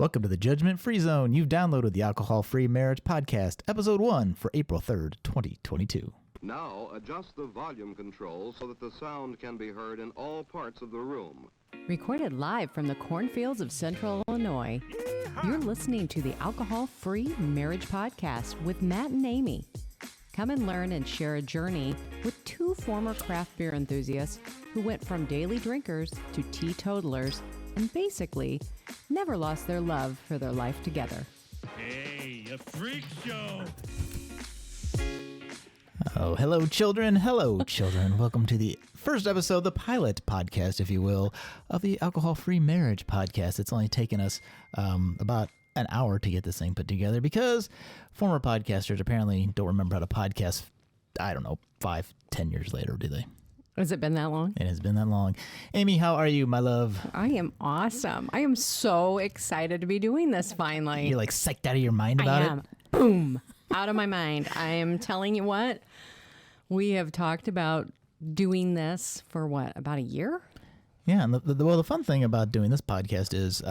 Welcome to the Judgment Free Zone. You've downloaded the Alcohol-Free Marriage Podcast, Episode 1 for April 3rd, 2022. Now adjust the volume control so that the sound can be heard in all parts of the room. Recorded live from the cornfields of Central Illinois, you're listening to the Alcohol-Free Marriage Podcast with Matt and Amy. Come and learn and share a journey with two former craft beer enthusiasts who went from daily drinkers to teetotalers and basically never lost their love for their life together. Hey, a freak show! Oh, hello, children. Hello, children. Welcome to the first episode, the pilot podcast, if you will, of the Alcohol-Free Marriage Podcast. It's only taken us about an hour to get this thing put together because former podcasters apparently don't remember how to podcast, 5-10 years later, do they? Has it been that long? It has been that long. Amy, how are you, my love? I am awesome. I am so excited to be doing this finally. You're like psyched out of your mind about I am. Boom. Out of my mind. I am telling you what, we have talked about doing this for about a year? Yeah, and the fun thing about doing this podcast is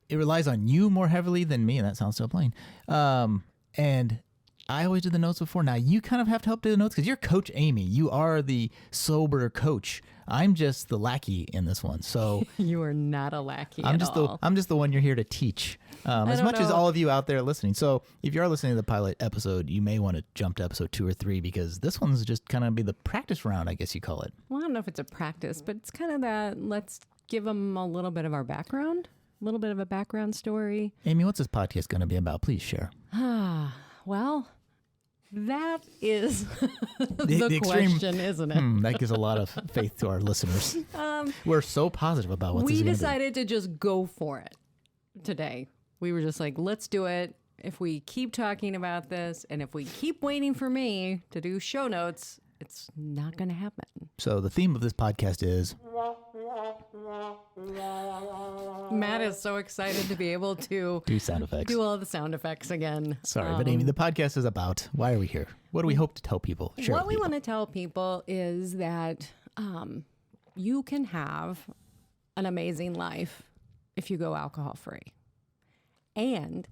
it relies on you more heavily than me, and that sounds so plain. And I always do the notes before. Now, you kind of have to help do the notes because you're Coach Amy. You are the sober coach. I'm just the lackey in this one. So you are not a lackey I'm at just all. I'm just the one you're here to teach, as much as all of you out there listening. So if you are listening to the pilot episode, you may want to jump to episode 2 or 3 because this one's just kind of be the practice round, I guess you call it. Well, I don't know if it's a practice, but it's kind of that let's give them a little bit of our background, a little bit of a background story. Amy, what's this podcast going to be about? Please share. Well, that is the question, isn't it? That gives a lot of faith to our listeners. We're so positive about what this is We going to be. decided to just go for it today. We were just like, let's do it. If we keep talking about this and if we keep waiting for me to do show notes, it's not going to happen. So the theme of this podcast is... Matt is so excited to be able to do sound effects. do all the sound effects again. Sorry, but Amy, the podcast is about why are we here? What do we hope to tell people? Share What with we people. want to tell people is that you can have an amazing life if you go alcohol free. And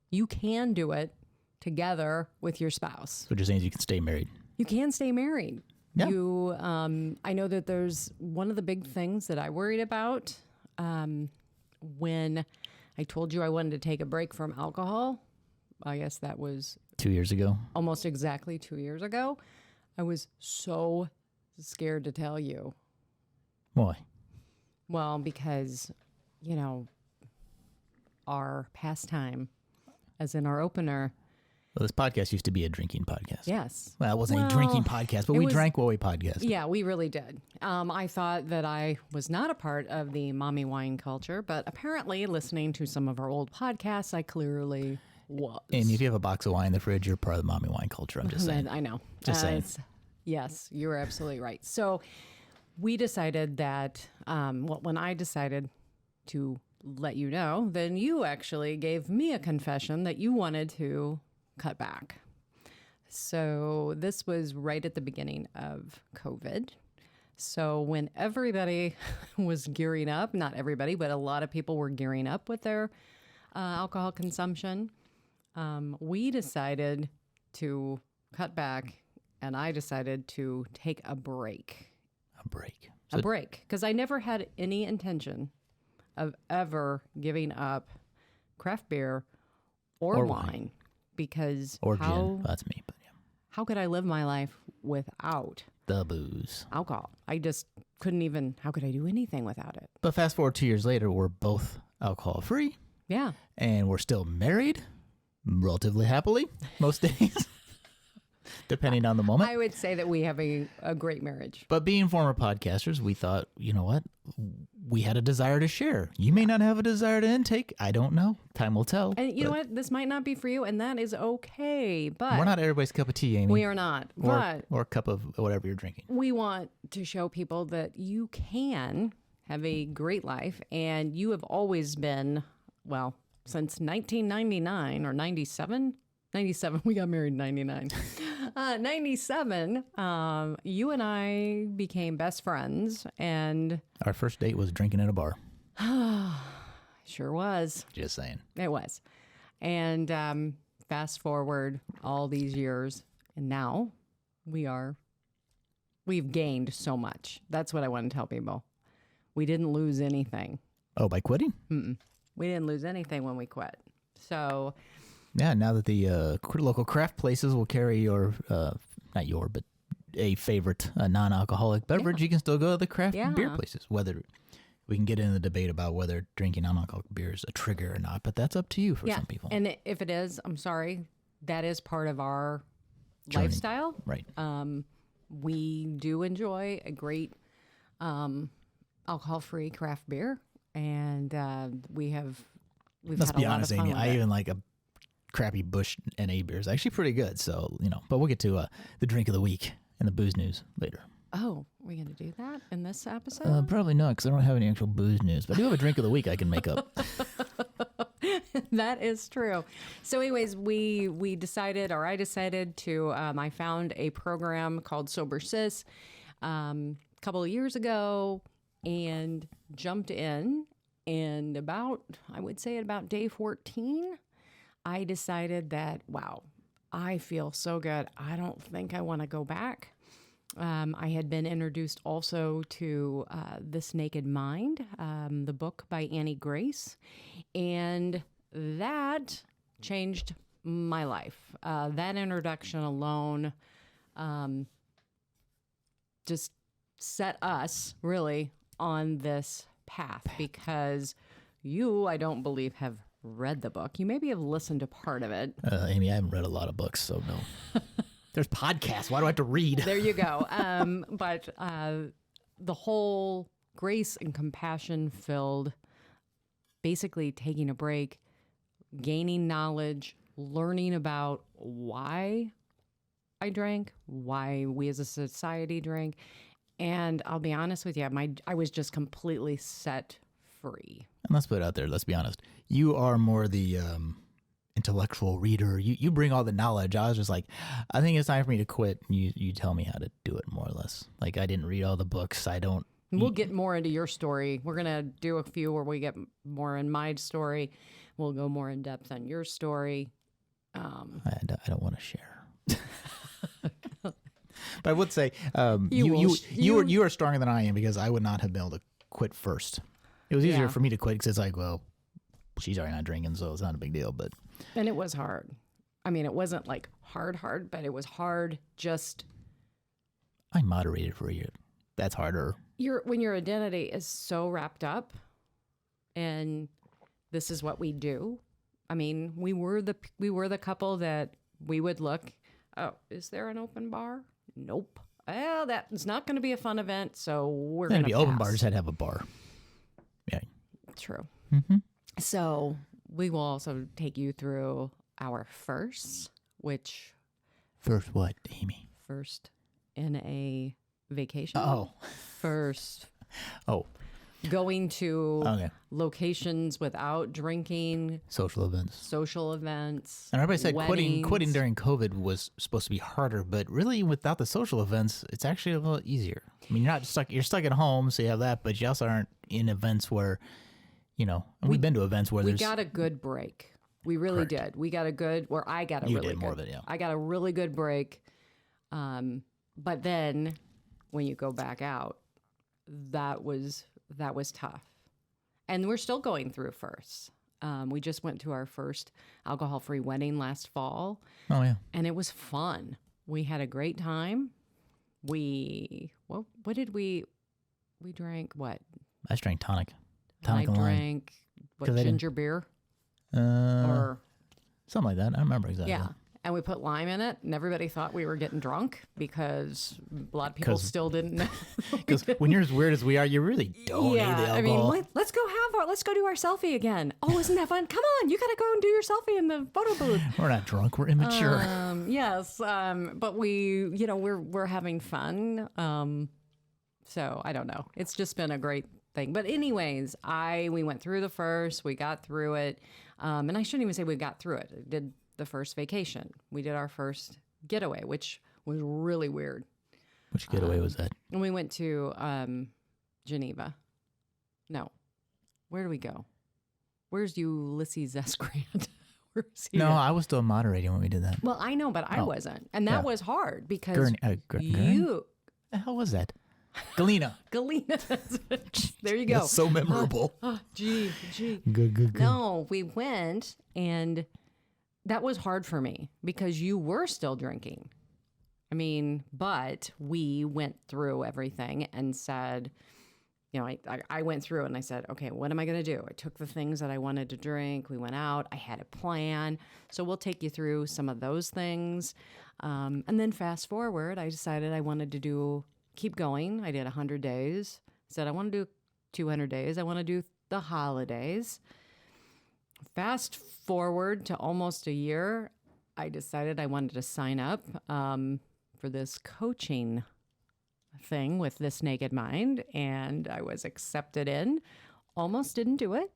you can do it together with your spouse. So just saying you can stay married. You can stay married. Yeah. I know that there's one of the big things that I worried about when I told you I wanted to take a break from alcohol. I guess that was 2 years ago. almost exactly 2 years ago. I was so scared to tell you. Why? Well, because, our pastime, as in our opener. Well, this podcast used to be a drinking podcast. Yes. Well, it wasn't a drinking podcast, but we drank while we podcast. Yeah, we really did. I thought that I was not a part of the mommy wine culture, but apparently listening to some of our old podcasts, I clearly was. And if you have a box of wine in the fridge, you're part of the mommy wine culture. I'm just saying. I know. Just saying. Yes, you're absolutely right. So we decided that, when I decided to let you know, then you actually gave me a confession that you wanted to cut back. So this was right at the beginning of COVID. So when everybody was gearing up, not everybody, but a lot of people were gearing up with their alcohol consumption, we decided to cut back, and I decided to take a break. A break. A break, because I never had any intention of ever giving up craft beer or wine. Because or gin. That's me, but yeah. How could I live my life without the booze? Alcohol. I just couldn't even, how could I do anything without it? But fast forward 2 years later, we're both alcohol free. Yeah. And we're still married, relatively happily, most days, depending on the moment. I would say that we have a great marriage. But being former podcasters, we thought, you know what? We had a desire to share. You may not have a desire to intake. I don't know. Time will tell. And you know what? This might not be for you, and that is okay. But we're not everybody's cup of tea, Amy. We are not. Or a cup of whatever you're drinking. We want to show people that you can have a great life, and you have always been, well, since 1999 or 97. 97, we got married in 99. 97, you and I became best friends, and our first date was drinking at a bar. sure was. Just saying. It was. And fast forward all these years, and now we've gained so much. That's what I want to tell people. We didn't lose anything. Oh, by quitting? We didn't lose anything when we quit. So, Yeah, now that the local craft places will carry your, not your, but a favorite non-alcoholic beverage, you can still go to the craft beer places. Whether we can get into the debate about whether drinking non-alcoholic beer is a trigger or not, but that's up to you for some people. And if it is, I'm sorry, that is part of our Journey. lifestyle. Right. We do enjoy a great alcohol-free craft beer, and we've Let's had be a lot honest, of fun Amy. with I it. even like a crappy Busch NA beer. It's actually pretty good. So, but we'll get to the drink of the week and the booze news later. Oh, we're going to do that in this episode? Probably not, because I don't have any actual booze news. But I do have a drink of the week I can make up. That is true. So anyways, I decided to, I found a program called Sober Sis a couple of years ago and jumped in. And I would say at about day 14, I decided that, wow, I feel so good. I don't think I want to go back. I had been introduced also to This Naked Mind, the book by Annie Grace, and that changed my life. That introduction alone just set us really on this path because you, I don't believe, have read the book. You maybe have listened to part of it. Amy, I haven't read a lot of books, so no. There's podcasts. Why do I have to read? There you go. But the whole grace and compassion filled, basically taking a break, gaining knowledge, learning about why I drank, why we as a society drank. And I'll be honest with you, I was just completely set free. And let's put it out there. Let's be honest. You are more the intellectual reader. You bring all the knowledge. I was just like, I think it's time for me to quit. You tell me how to do it, more or less. Like, I didn't read all the books. We'll get more into your story. We're going to do a few where we get more in my story. We'll go more in depth on your story. I don't want to share. But I would say you are stronger than I am, because I would not have been able to quit first. It was easier for me to quit because it's like, well, she's already not drinking, so it's not a big deal. But and it was hard. I mean, it wasn't like hard, but it was hard. Just I moderated for a year. That's harder. When your identity is so wrapped up, and this is what we do. I mean, we were the couple that we would look. Oh, is there an open bar? Nope. Well, that's not going to be a fun event, so we're going to be pass. open bars. Had to have a bar. Yeah. True. Mm-hmm. So we will also take you through our firsts, which first what, Amy? First in a vacation. Oh. First. Oh. Going to locations without drinking. Social events. And everybody said weddings. quitting during COVID was supposed to be harder, but really without the social events, it's actually a little easier. I mean, you're stuck at home, so you have that, but you also aren't in events where, we've been to events where we got a good break. We really did. We got a good, where I got a really good. More of it, yeah. I got a really good break. But then when you go back out, that was tough. And we're still going through firsts. We just went to our first alcohol-free wedding last fall. Oh, yeah. And it was fun. We had a great time. What did we drank what? I just drank tonic. I and lime. drank ginger beer? Or something like that. I don't remember exactly. Yeah. And we put lime in it, and everybody thought we were getting drunk because a lot of people still didn't know. Because when you're as weird as we are, you really don't need the alcohol. I mean, let's go do our selfie again. Oh, isn't that fun? Come on, you got to go and do your selfie in the photo booth. We're not drunk. We're immature. Yes, but we're having fun. So I don't know. It's just been a great thing. But anyways, we went through the first. We got through it, and I shouldn't even say we got through it. I did the first vacation. We did our first getaway, which was really weird. Which getaway was that? And we went to Geneva. No. Where did we go? Where's Ulysses S. Grant? Where's he No, at? I was still moderating when we did that. Well, I know, but I wasn't. And that was hard because Gurney? you, The hell was that? Galena. Galena, there you go. That's so memorable. Gee. Good. No, we went, and that was hard for me because you were still drinking. I mean, but we went through everything and said, you know, I went through and I said, okay, what am I going to do? I took the things that I wanted to drink. We went out. I had a plan. So we'll take you through some of those things. And then fast forward, I decided I wanted to keep going. I did 100 days. Said I want to do 200 days. I want to do the holidays. Fast forward to almost a year, I decided I wanted to sign up for this coaching thing with This Naked Mind, and I was accepted in. Almost didn't do it,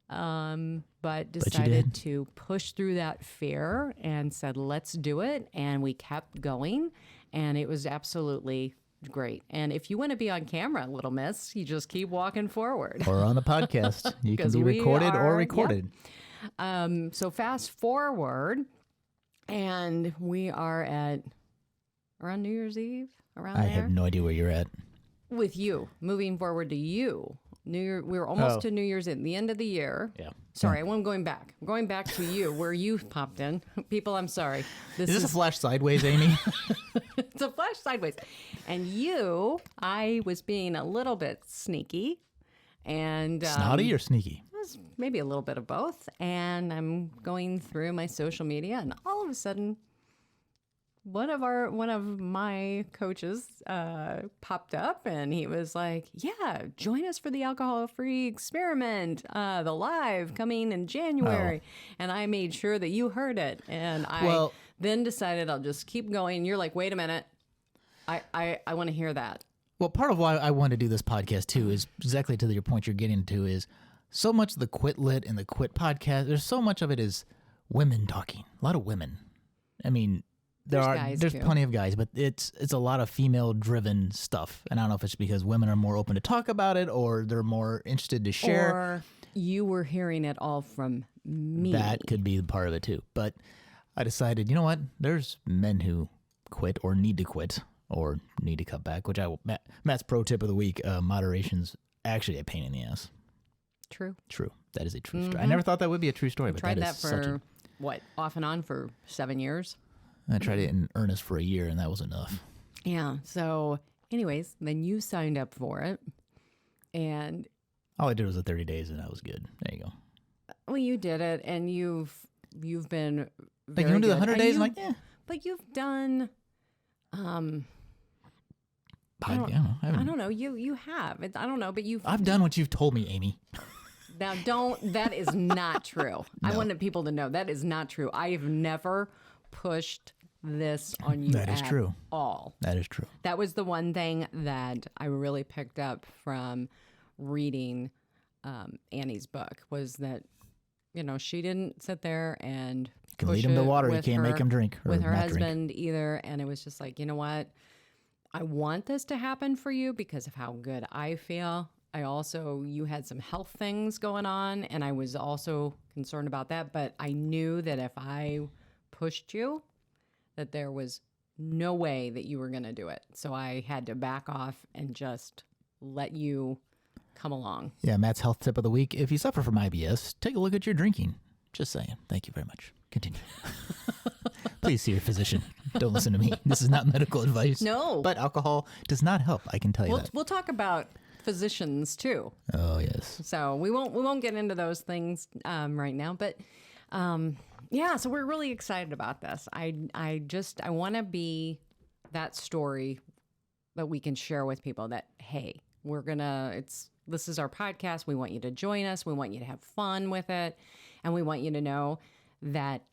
but decided to push through that fear and said, let's do it. And we kept going, and it was absolutely great. And if you want to be on camera, little miss, you just keep walking forward. Or on the podcast. You can 'Cause be we recorded or are- recorded. So fast forward, and we are at around New Year's Eve, around I there. have no idea where you're at. With you, moving forward to you. We're almost Oh. to New Year's at the end of the year. Yeah. Sorry, I'm going back. I'm going back to you, where you popped in. People, I'm sorry. Is this a flash sideways, Amy? It's a flash sideways. And I was being a little bit sneaky. And Snotty or sneaky? was maybe a little bit of both. And I'm going through my social media, and all of a sudden, one of my coaches popped up, and he was like, "Yeah, join us for the alcohol-free experiment, the live coming in January." And I made sure that you heard it, and I then decided I'll just keep going. You're like, "Wait a minute, I want to hear that." Well, part of why I wanted to do this podcast too is exactly to your point you're getting to is so much of the Quit Lit and the Quit podcast. There's so much of it is women talking, a lot of women. I mean, there's guys, too. plenty of guys, but it's a lot of female driven stuff. And I don't know if it's because women are more open to talk about it or they're more interested to share. Or you were hearing it all from me. That could be part of it too. But I decided, you know what? There's men who quit or need to quit or need to cut back, which Matt's pro tip of the week, moderation's actually a pain in the ass. True. True. That is a true story. I never thought that would be a true story, but Tried that that is such for what, off and on for 7 years. I tried it in earnest for a year, and that was enough. Yeah. So, anyways, then you signed up for it, and All I did was the 30 days, and that was good. There you go. well, you did it, and you've been Like, very you want to do the good. 100 And days? I'm you- like, yeah. But you've done. I I don't know. You have. I don't know, but you've I've done what you've told me, Amy. now don't. That is not true. I wanted people to know that is not true. I have never pushed this on you. That is at true. All. That is true. That was the one thing that I really picked up from reading Annie's book was that, you know, she didn't sit there and You can push lead him to it water. You with can't make her- him drink. Or with her not drink. husband either. And it was just like, you know what? I want this to happen for you because of how good I feel. You had some health things going on, and I was also concerned about that. But I knew that if I pushed you, that there was no way that you were going to do it. So I had to back off and just let you come along. Yeah, Matt's health tip of the week. If you suffer from IBS, take a look at your drinking. Just saying. Thank you very much. Continue. Please see your physician. Don't listen to me. This is not medical advice. No. But alcohol does not help. I can tell you that. We'll talk about physicians too. Oh, yes. So we won't get into those things right now, but yeah. So we're really excited about this. I want to be that story that we can share with people. That hey, this is our podcast. We want you to join us. We want you to have fun with it, and we want you to know that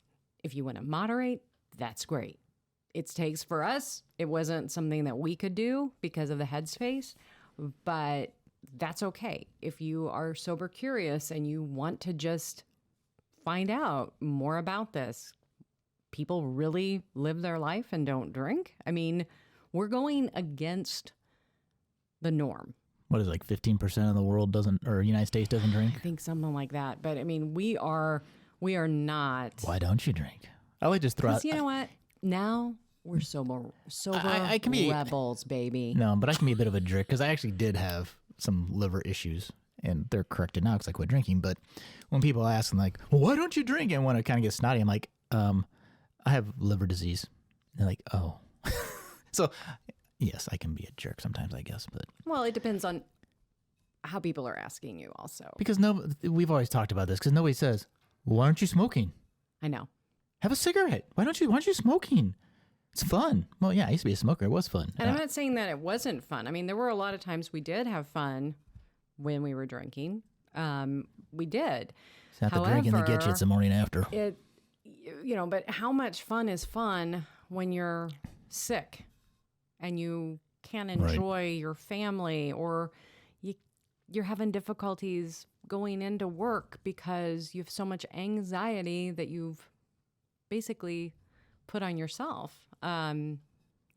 if you want to moderate, that's great. It takes for us. It wasn't something that we could do because of the headspace, but that's okay. If you are sober curious and you want to just find out more about this, people really live their life and don't drink. I mean, we're going against the norm. what is it, like 15% of the world doesn't, or United States doesn't drink? I think something like that. But I mean, we are not. Why don't you drink? I like just throw out. You know what? Now we're sober I can be rebels, baby. No, but I can be a bit of a jerk because I actually did have some liver issues, and they're corrected now because I quit drinking. But when people ask, I'm like, well, why don't you drink? And when I kind of get snotty, I'm like, I have liver disease. And they're like, oh. So, yes, I can be a jerk sometimes, I guess. But Well, it depends on how people are asking you also. because we've always talked about this because nobody says, well, why aren't you smoking? I know. Have a cigarette. Why aren't you smoking? It's fun. Well, yeah, I used to be a smoker. It was fun. And I'm not saying that it wasn't fun. I mean, there were a lot of times we did have fun when we were drinking. We did. It's not the drinking that gets you. It's the morning after. But how much fun is fun when you're sick and you can't enjoy your family, or you're having difficulties going into work because you have so much anxiety that you've basically put on yourself.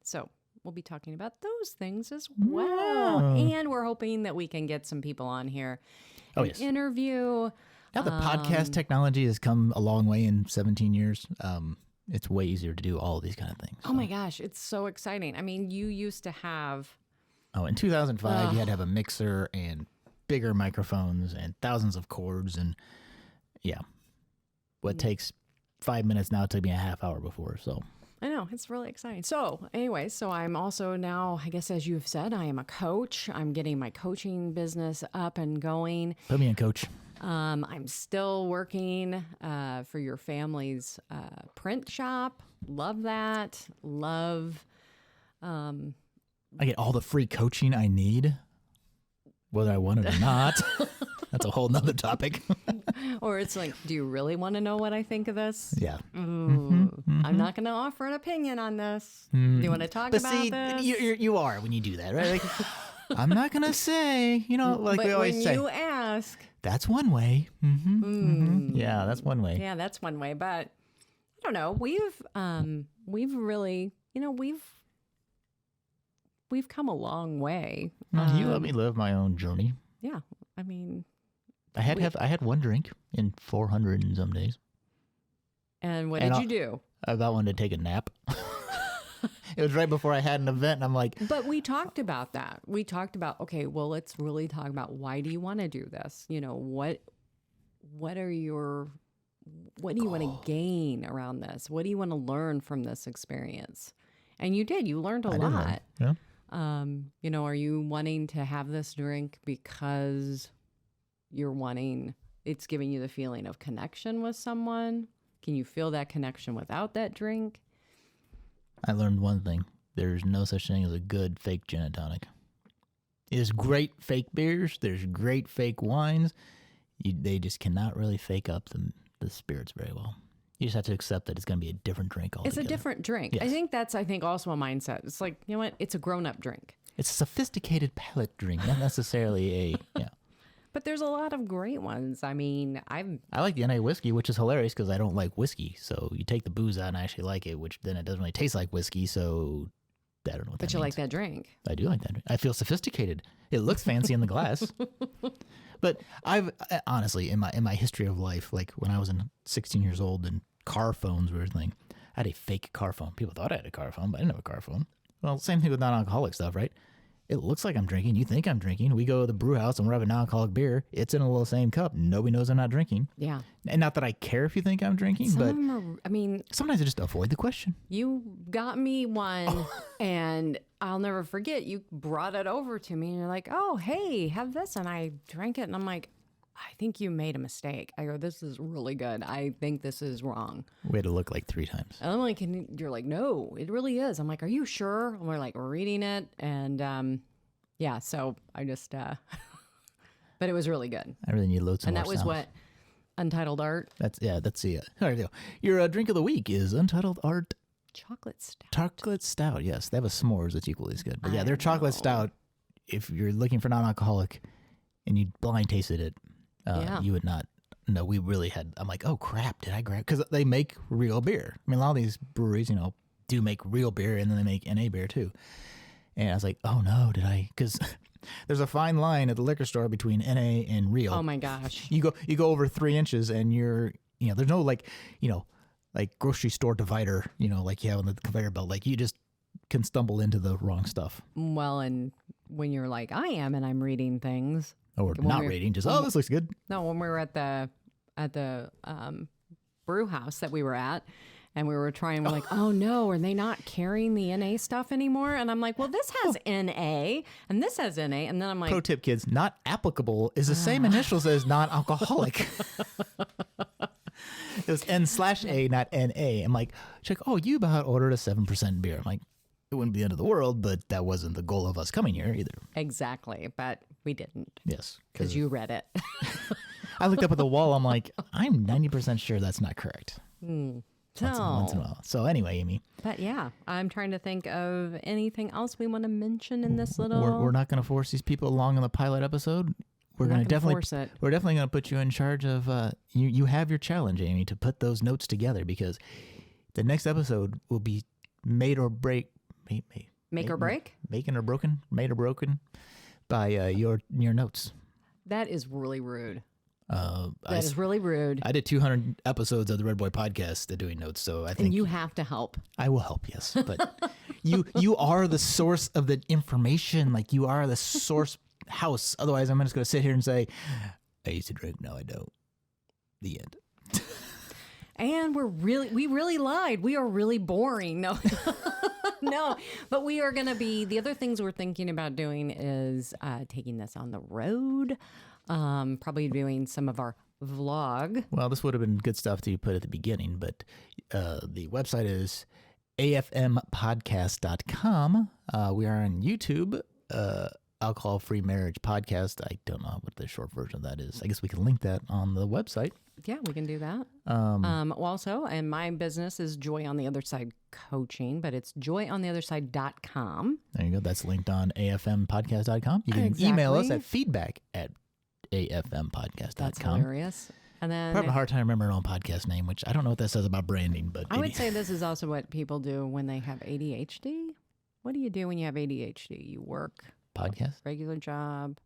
So we'll be talking about those things as well. Yeah. And we're hoping that we can get some people on here Oh, and yes. interview. Now the podcast technology has come a long way in 17 years. It's way easier to do all of these kind of things. Oh my gosh, it's so exciting. I mean, you used to have... Oh, in 2005, you had to have a mixer and bigger microphones and thousands of cords. And yeah, what takes 5 minutes now took me a half hour before. So I know, it's really exciting. So anyway, I'm also now, I guess as you've said, I am a coach. I'm getting my coaching business up and going. put me in, coach. I'm still working for your family's print shop. Love that. Love. I get all the free coaching I need, whether I want it or not. That's a whole nother topic. Or it's like, do you really want to know what I think of this? Yeah. I'm not going to offer an opinion on this. Do you want to talk But about see, this? you are when you do that, right? Like, I'm not going to say, like but we always when say. you ask, That's one way. Yeah, that's one way. yeah, that's one way. But I don't know. We've really, we've come a long way. You let me live my own journey. Yeah, I mean, I had one drink in 400 and some days. and what And did you do? I about wanted to take a nap. It was right before I had an event, and I'm like, But we talked about that. We talked about, okay, well, let's really talk about why do you want to do this? What do you want to gain around this? What do you want to learn from this experience? And you did. You learned a I did lot. learn. Yeah. Are you wanting to have this drink because it's giving you the feeling of connection with someone? Can you feel that connection without that drink? I learned one thing. There's no such thing as a good fake gin and tonic. There's great fake beers. There's great fake wines. They just cannot really fake up the spirits very well. You just have to accept that it's going to be a different drink altogether. It's a different drink. Yes. I think that's also a mindset. It's like, you know what? It's a grown-up drink. It's a sophisticated palate drink, not necessarily yeah. But there's a lot of great ones. I mean, I like the NA whiskey, which is hilarious because I don't like whiskey. So you take the booze out and I actually like it, which then it doesn't really taste like whiskey. So I don't know what that but you means. like that drink. I do like that drink. I feel sophisticated. It looks fancy in the glass. But I've honestly, in my history of life, like when I was 16 years old and car phones were a thing, I had a fake car phone. People thought I had a car phone, but I didn't have a car phone. Well, same thing with non-alcoholic stuff, right? It looks like I'm drinking. You think I'm drinking. We go to the brew house and we're having non-alcoholic beer. It's in a little same cup. Nobody knows I'm not drinking. Yeah. And not that I care if you think I'm drinking, Some but of them are, I mean, sometimes I just avoid the question. you got me one and I'll never forget. You brought it over to me and you're like, oh, hey, have this. And I drank it and I'm like, I think you made a mistake. I go, this is really good. I think this is wrong. We had to look like 3 times. And I'm like, you're like, no, it really is. I'm like, are you sure? And we're like reading it. And yeah, so I just, but it was really good. I really need loads of And more that was sounds. what Untitled Art That's the. All right, your drink of the week is Untitled Art Chocolate Stout. Chocolate Stout. Yes, they have a s'mores that's equally as good. But yeah, their chocolate stout, if you're looking for non-alcoholic and you blind tasted it, you would not. No, we really had. I'm like, oh crap, did I grab? Because they make real beer. I mean, a lot of these breweries, do make real beer, and then they make NA beer too. And I was like, oh no, did I? Because There's a fine line at the liquor store between NA and real. Oh my gosh. You go over 3 inches and there's no like grocery store divider, like you have on the conveyor belt. Like you just can stumble into the wrong stuff. Well, and when you're like I am and I'm reading things. Or not reading, just, this looks good. No, when we were at the brew house that we were at, and we were trying, we're like, oh no, are they not carrying the NA stuff anymore? And I'm like, well, this has NA, and this has NA, and then I'm like, pro tip, kids, not applicable is the same initials as non-alcoholic. It was N/A, not NA. I'm like, she's like, oh, you about ordered a 7% beer. I'm like, it wouldn't be the end of the world, but that wasn't the goal of us coming here either. Exactly, but we didn't. Yes. Because you read it. I looked up at the wall. I'm like, I'm 90% sure that's not correct. Once in a while. So anyway, Amy. But yeah, I'm trying to think of anything else we want to mention in this little... We're not going to force these people along in the pilot episode. We're going to definitely force it. We're definitely going to put you in charge of... you have your challenge, Amy, to put those notes together, because the next episode will be made or break... Make or break? Making or broken? Made or broken by your notes. That is really rude. That is really rude. I did 200 episodes of the Red Boy podcast doing notes, so I think... And you have to help. I will help, yes. But you are the source of the information. Like, you are the source house. Otherwise, I'm just going to sit here and say, I used to drink, now I don't. The end. And we really lied. We are really boring. No, no, but we are going to be, the other things we're thinking about doing is taking this on the road, probably doing some of our vlog. Well, this would have been good stuff to put at the beginning, but the website is afmpodcast.com. We are on YouTube, Alcohol Free Marriage Podcast. I don't know what the short version of that is. I guess we can link that on the website. Yeah, we can do that. Also, and my business is Joy on the Other Side Coaching, but it's joyontheotherside.com. There you go. That's linked on afmpodcast.com. You can email us at feedback@afmpodcast.com. That's hilarious. And then I have a hard time remembering our own podcast name, which I don't know what that says about branding, but I would say this is also what people do when they have ADHD. What do you do when you have ADHD? You work. Podcast? Regular job.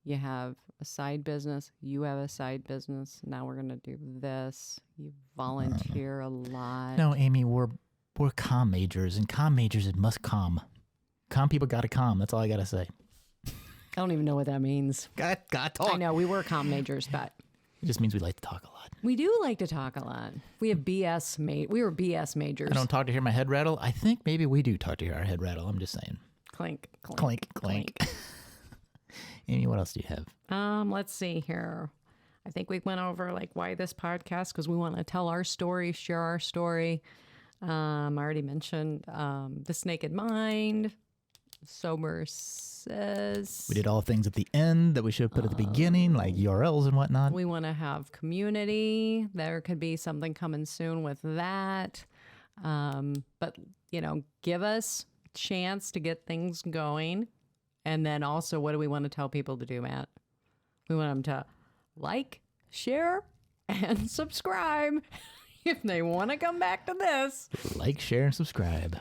You have a side business. You have a side business. Now we're going to do this. You volunteer a lot. No, Amy, we're comm majors, and comm majors, it must comm. Comm people got to comm. That's all I got to say. I don't even know what that means. Got to talk. I know, we were comm majors, but... It just means we like to talk a lot. We do like to talk a lot. We have BS we were BS majors. I don't talk to hear my head rattle. I think maybe we do talk to hear our head rattle. I'm just saying. Clink, clink, clink, clink. Amy, what else do you have? Let's see here. I think we went over like why this podcast, because we want to tell our story, share our story. I already mentioned This Naked Mind, Sober Says. We did all things at the end that we should have put at the beginning, like URLs and whatnot. We want to have community. There could be something coming soon with that. But, give us a chance to get things going. And then also, what do we want to tell people to do, Matt? We want them to like, share, and subscribe if they want to come back to this. Like, share, and subscribe.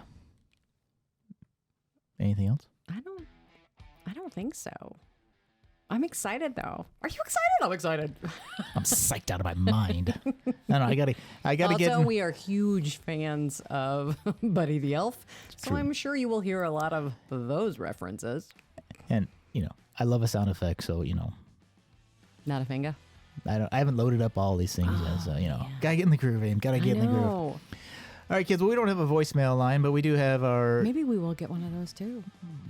Anything else? I don't think so. I'm excited, though. Are you excited? I'm excited. I'm psyched out of my mind. No, I gotta also, get. We are huge fans of Buddy the Elf, so true. I'm sure you will hear a lot of those references. And I love a sound effect, so Not a finger. I haven't loaded up all these things yet, so gotta get in the groove, Aim. Gotta get in the groove. All right, kids. Well, we don't have a voicemail line, but we do have our. Maybe we will get one of those too.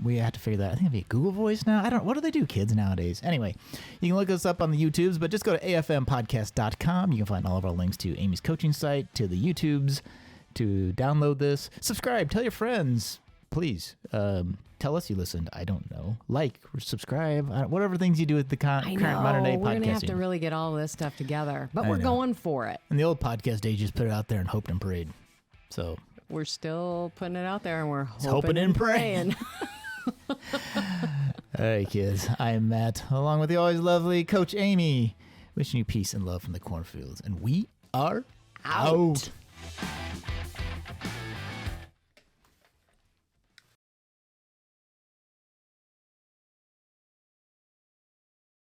We have to figure that. I think it'd be Google Voice now. I don't. What do they do, kids nowadays? Anyway, you can look us up on the YouTubes, but just go to afmpodcast.com. You can find all of our links to Amy's coaching site, to the YouTubes, to download this. Subscribe. Tell your friends, please. Tell us you listened. I don't know. Like, subscribe, whatever things you do with the current modern day podcasting. We're going to have to really get all this stuff together, but we're going for it. In the old podcast days, just put it out there and hoped and prayed. So we're still putting it out there, and we're hoping and praying. All right, kids. I'm Matt, along with the always lovely Coach Amy, wishing you peace and love from the cornfields. And we are out.